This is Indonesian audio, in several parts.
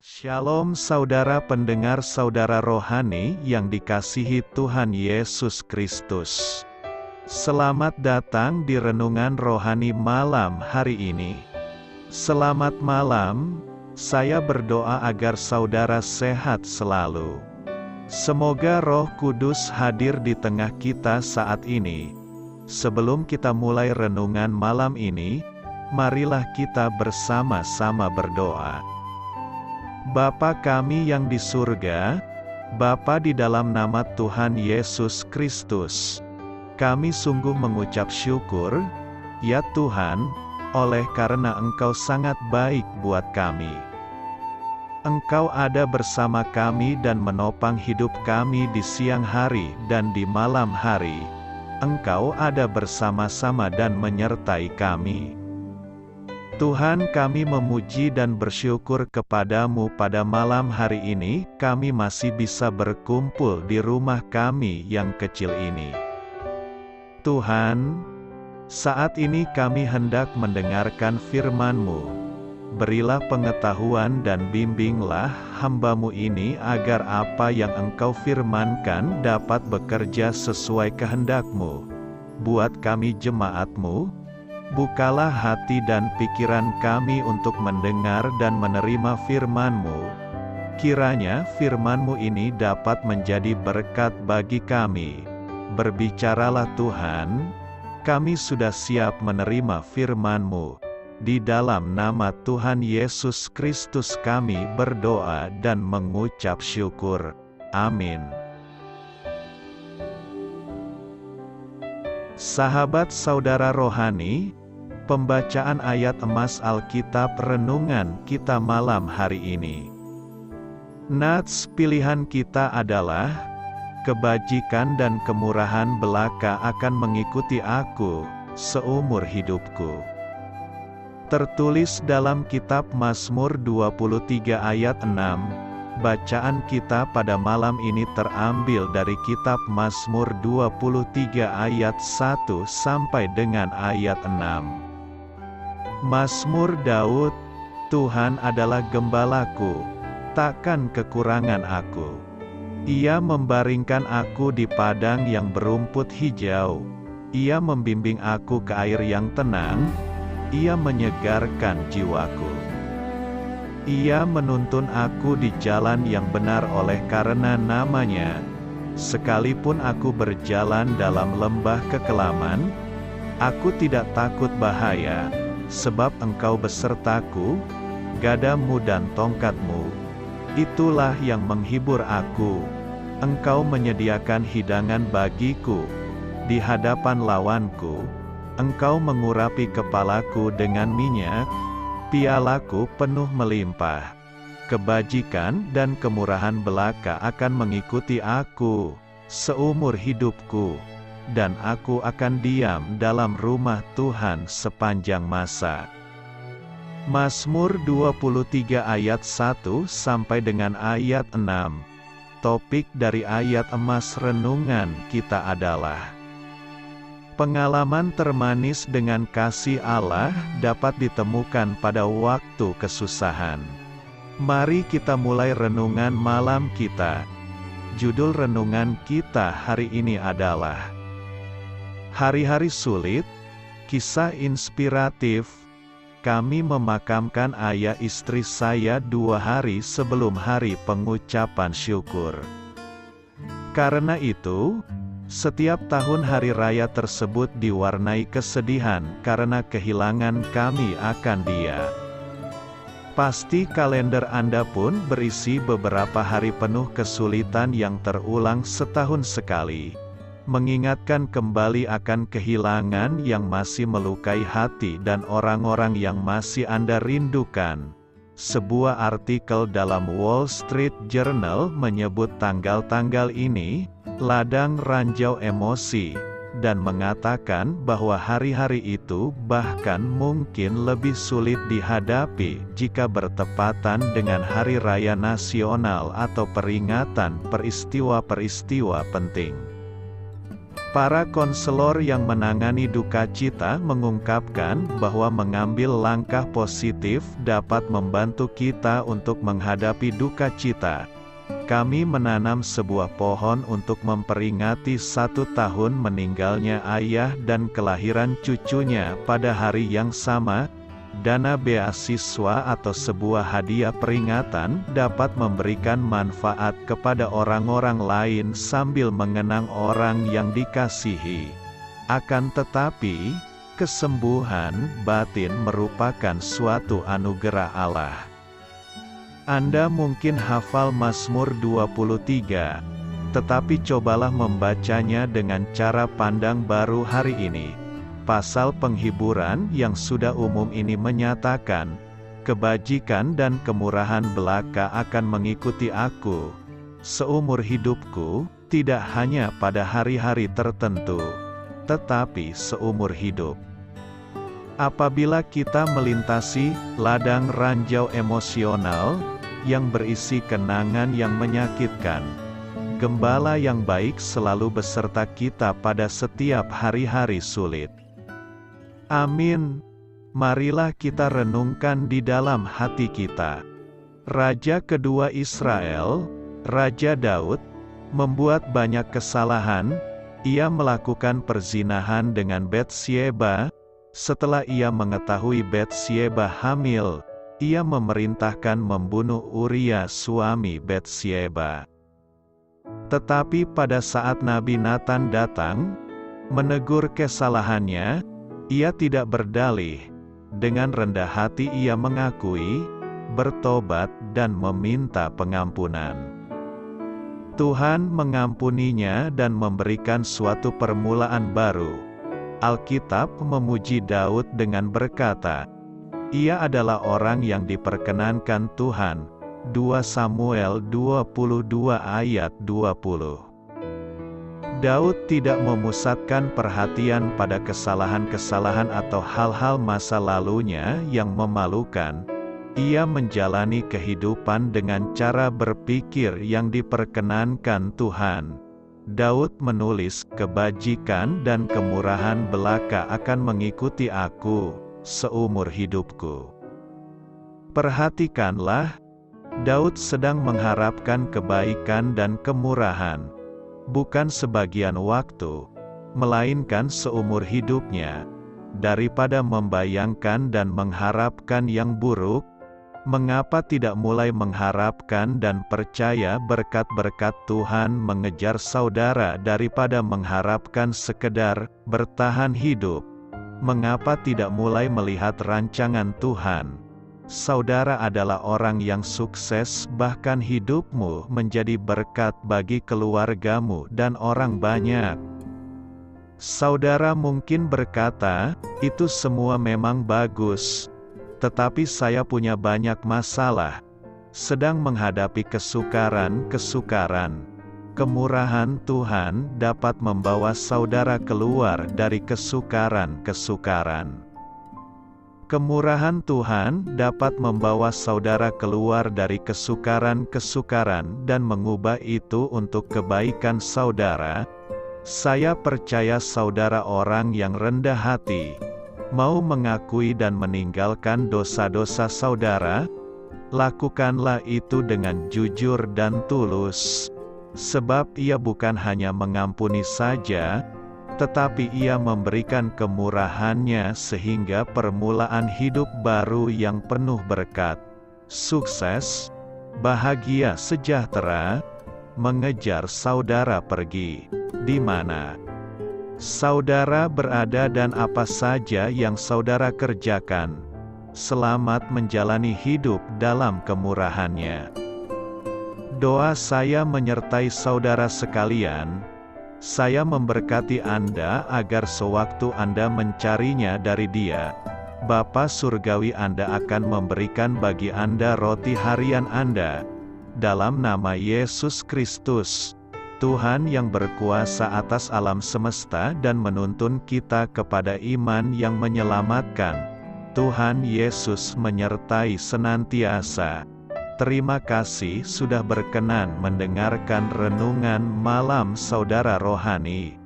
Shalom saudara pendengar saudara rohani yang dikasihi Tuhan Yesus Kristus. Selamat datang di renungan rohani malam hari ini. Selamat malam, saya berdoa agar saudara sehat selalu. Semoga Roh Kudus hadir di tengah kita saat ini. Sebelum kita mulai renungan malam ini, marilah kita bersama-sama berdoa. Bapa kami yang di surga, Bapa di dalam nama Tuhan Yesus Kristus, kami sungguh mengucap syukur, ya Tuhan, oleh karena Engkau sangat baik buat kami. Engkau ada bersama kami dan menopang hidup kami di siang hari dan di malam hari. Engkau ada bersama-sama dan menyertai kami. Tuhan, kami memuji dan bersyukur kepadamu pada malam hari ini, kami masih bisa berkumpul di rumah kami yang kecil ini. Tuhan, saat ini kami hendak mendengarkan firman-Mu. Berilah pengetahuan dan bimbinglah hamba-Mu ini agar apa yang Engkau firmankan dapat bekerja sesuai kehendak-Mu. Buat kami jemaat-Mu, bukalah hati dan pikiran kami untuk mendengar dan menerima firman-Mu. Kiranya firman-Mu ini dapat menjadi berkat bagi kami. Berbicaralah Tuhan, kami sudah siap menerima firman-Mu. Di dalam nama Tuhan Yesus Kristus kami berdoa dan mengucap syukur. Amin. Sahabat saudara rohani, pembacaan ayat emas Alkitab renungan kita malam hari ini. Nats pilihan kita adalah, kebajikan dan kemurahan belaka akan mengikuti aku, seumur hidupku. Tertulis dalam kitab Mazmur 23 ayat 6, bacaan kita pada malam ini terambil dari kitab Mazmur 23 ayat 1 sampai dengan ayat 6. Mazmur Daud, Tuhan adalah gembalaku, takkan kekurangan aku. Ia membaringkan aku di padang yang berumput hijau. Ia membimbing aku ke air yang tenang. Ia menyegarkan jiwaku. Ia menuntun aku di jalan yang benar oleh karena namanya. Sekalipun aku berjalan dalam lembah kekelaman, aku tidak takut bahaya. Sebab Engkau besertaku, gadamu dan tongkatmu, itulah yang menghibur aku. Engkau menyediakan hidangan bagiku, di hadapan lawanku. Engkau mengurapi kepalaku dengan minyak, pialaku penuh melimpah. Kebajikan dan kemurahan belaka akan mengikuti aku, seumur hidupku. Dan aku akan diam dalam rumah Tuhan sepanjang masa. Mazmur 23 ayat 1 sampai dengan ayat 6. Topik dari ayat emas renungan kita adalah, pengalaman termanis dengan kasih Allah dapat ditemukan pada waktu kesusahan. Mari kita mulai renungan malam kita. Judul renungan kita hari ini adalah Hari-hari sulit, kisah inspiratif. Kami memakamkan ayah istri saya 2 hari sebelum hari pengucapan syukur. Karena itu, setiap tahun hari raya tersebut diwarnai kesedihan karena kehilangan kami akan dia. Pasti kalender Anda pun berisi beberapa hari penuh kesulitan yang terulang setahun sekali. Mengingatkan kembali akan kehilangan yang masih melukai hati dan orang-orang yang masih Anda rindukan. Sebuah artikel dalam Wall Street Journal menyebut tanggal-tanggal ini, ladang ranjau emosi, dan mengatakan bahwa hari-hari itu bahkan mungkin lebih sulit dihadapi jika bertepatan dengan hari raya nasional atau peringatan peristiwa-peristiwa penting. Para konselor yang menangani duka cita mengungkapkan bahwa mengambil langkah positif dapat membantu kita untuk menghadapi duka cita. Kami menanam sebuah pohon untuk memperingati 1 tahun meninggalnya ayah dan kelahiran cucunya pada hari yang sama. Dana beasiswa atau sebuah hadiah peringatan dapat memberikan manfaat kepada orang-orang lain sambil mengenang orang yang dikasihi. Akan tetapi, kesembuhan batin merupakan suatu anugerah Allah. Anda mungkin hafal Mazmur 23, tetapi cobalah membacanya dengan cara pandang baru hari ini. Pasal penghiburan yang sudah umum ini menyatakan, kebajikan dan kemurahan belaka akan mengikuti aku seumur hidupku, tidak hanya pada hari-hari tertentu, tetapi seumur hidup. Apabila kita melintasi ladang ranjau emosional yang berisi kenangan yang menyakitkan, Gembala yang baik selalu beserta kita pada setiap hari-hari sulit. Amin. Marilah kita renungkan di dalam hati kita. Raja kedua Israel, Raja Daud, membuat banyak kesalahan. Ia melakukan perzinahan dengan Batsyeba. Setelah ia mengetahui Batsyeba hamil, ia memerintahkan membunuh Uria suami Batsyeba. Tetapi pada saat Nabi Nathan datang, menegur kesalahannya, ia tidak berdalih. Dengan rendah hati ia mengakui, bertobat dan meminta pengampunan. Tuhan mengampuninya dan memberikan suatu permulaan baru. Alkitab memuji Daud dengan berkata, ia adalah orang yang diperkenankan Tuhan. 2 Samuel 22 ayat 20. Daud tidak memusatkan perhatian pada kesalahan-kesalahan atau hal-hal masa lalunya yang memalukan. Ia menjalani kehidupan dengan cara berpikir yang diperkenankan Tuhan. Daud menulis, kebajikan dan kemurahan belaka akan mengikuti aku seumur hidupku. Perhatikanlah, Daud sedang mengharapkan kebaikan dan kemurahan, bukan sebagian waktu, melainkan seumur hidupnya. Daripada membayangkan dan mengharapkan yang buruk, mengapa tidak mulai mengharapkan dan percaya berkat-berkat Tuhan mengejar saudara daripada mengharapkan sekedar bertahan hidup? Mengapa tidak mulai melihat rancangan Tuhan? Saudara adalah orang yang sukses, bahkan hidupmu menjadi berkat bagi keluargamu dan orang banyak. Saudara mungkin berkata, itu semua memang bagus, tetapi saya punya banyak masalah, sedang menghadapi kesukaran-kesukaran. Kemurahan Tuhan dapat membawa saudara keluar dari kesukaran-kesukaran. Kemurahan Tuhan dapat membawa saudara keluar dari kesukaran-kesukaran dan mengubah itu untuk kebaikan saudara. Saya percaya saudara orang yang rendah hati, mau mengakui dan meninggalkan dosa-dosa saudara. Lakukanlah itu dengan jujur dan tulus, sebab Ia bukan hanya mengampuni saja, tetapi Ia memberikan kemurahan-Nya sehingga permulaan hidup baru yang penuh berkat, sukses, bahagia sejahtera, mengejar saudara pergi, di mana saudara berada dan apa saja yang saudara kerjakan. Selamat menjalani hidup dalam kemurahan-Nya. Doa saya menyertai saudara sekalian. Saya memberkati Anda agar sewaktu Anda mencarinya dari Dia, Bapa Surgawi Anda akan memberikan bagi Anda roti harian Anda. Dalam nama Yesus Kristus, Tuhan yang berkuasa atas alam semesta dan menuntun kita kepada iman yang menyelamatkan, Tuhan Yesus menyertai senantiasa. Terima kasih sudah berkenan mendengarkan renungan malam saudara rohani.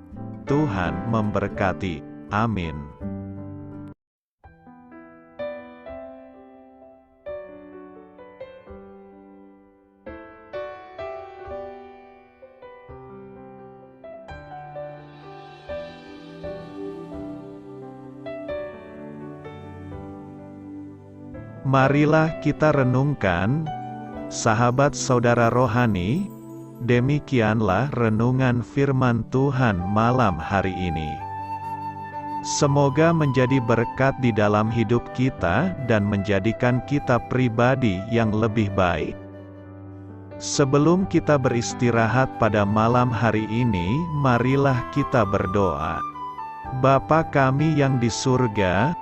Tuhan memberkati. Amin. Marilah kita renungkan, sahabat saudara rohani, demikianlah renungan firman Tuhan malam hari ini. Semoga menjadi berkat di dalam hidup kita dan menjadikan kita pribadi yang lebih baik. Sebelum kita beristirahat pada malam hari ini, marilah kita berdoa. Bapa kami yang di surga,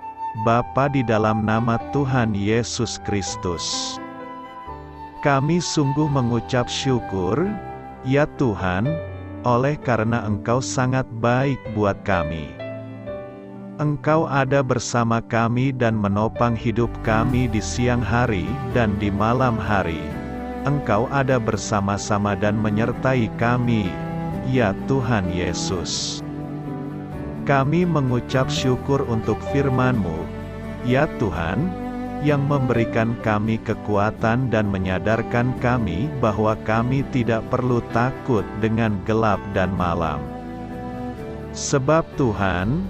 Bapa di dalam nama Tuhan Yesus Kristus, kami sungguh mengucap syukur, ya Tuhan, oleh karena Engkau sangat baik buat kami. Engkau ada bersama kami dan menopang hidup kami di siang hari dan di malam hari. Engkau ada bersama-sama dan menyertai kami, ya Tuhan Yesus. Kami mengucap syukur untuk firman-Mu, ya Tuhan, yang memberikan kami kekuatan dan menyadarkan kami bahwa kami tidak perlu takut dengan gelap dan malam. Sebab Tuhan,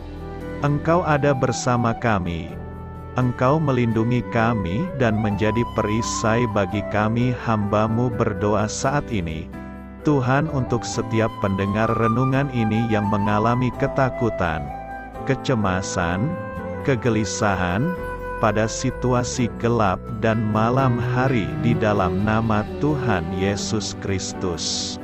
Engkau ada bersama kami. Engkau melindungi kami dan menjadi perisai bagi kami hamba-Mu berdoa saat ini. Tuhan, untuk setiap pendengar renungan ini yang mengalami ketakutan, kecemasan, kegelisahan, pada situasi gelap dan malam hari di dalam nama Tuhan Yesus Kristus.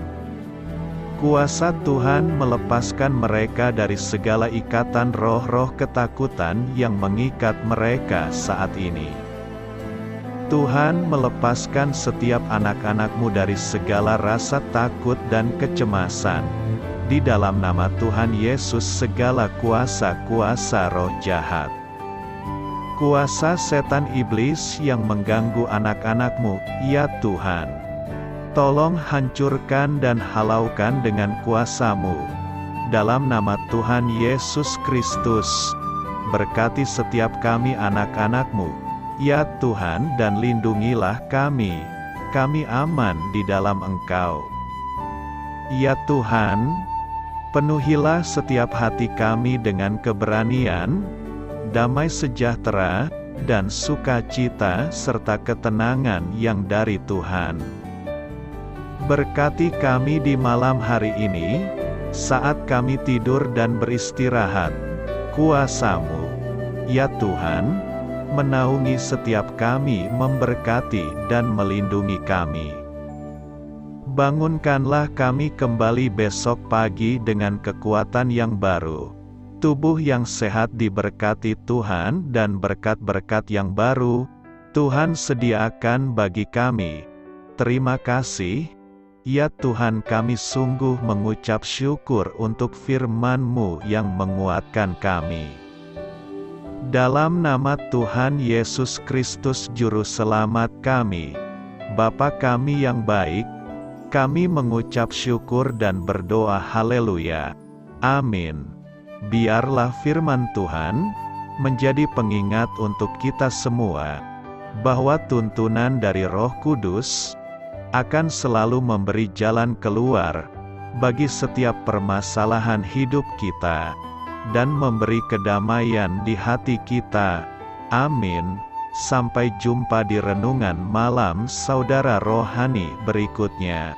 Kuasa Tuhan melepaskan mereka dari segala ikatan roh-roh ketakutan yang mengikat mereka saat ini. Tuhan melepaskan setiap anak-anak-Mu dari segala rasa takut dan kecemasan. Di dalam nama Tuhan Yesus segala kuasa-kuasa roh jahat, kuasa setan iblis yang mengganggu anak-anak-Mu, ya Tuhan, tolong hancurkan dan halaukan dengan kuasa-Mu. Dalam nama Tuhan Yesus Kristus, berkati setiap kami anak-anak-Mu, ya Tuhan, dan lindungilah kami aman di dalam Engkau. Ya Tuhan, penuhilah setiap hati kami dengan keberanian, damai sejahtera, dan sukacita serta ketenangan yang dari Tuhan. Berkati kami di malam hari ini, saat kami tidur dan beristirahat. Kuasa-Mu, ya Tuhan, menaungi setiap kami, memberkati dan melindungi kami. Bangunkanlah kami kembali besok pagi dengan kekuatan yang baru, tubuh yang sehat diberkati Tuhan, dan berkat-berkat yang baru Tuhan sediakan bagi kami. Terima kasih, ya Tuhan, kami sungguh mengucap syukur untuk firman-Mu yang menguatkan kami. Dalam nama Tuhan Yesus Kristus Juru Selamat kami, Bapa kami yang baik, kami mengucap syukur dan berdoa haleluya. Amin. Biarlah firman Tuhan menjadi pengingat untuk kita semua, bahwa tuntunan dari Roh Kudus akan selalu memberi jalan keluar bagi setiap permasalahan hidup kita, dan memberi kedamaian di hati kita. Amin. Sampai jumpa di renungan malam saudara rohani berikutnya.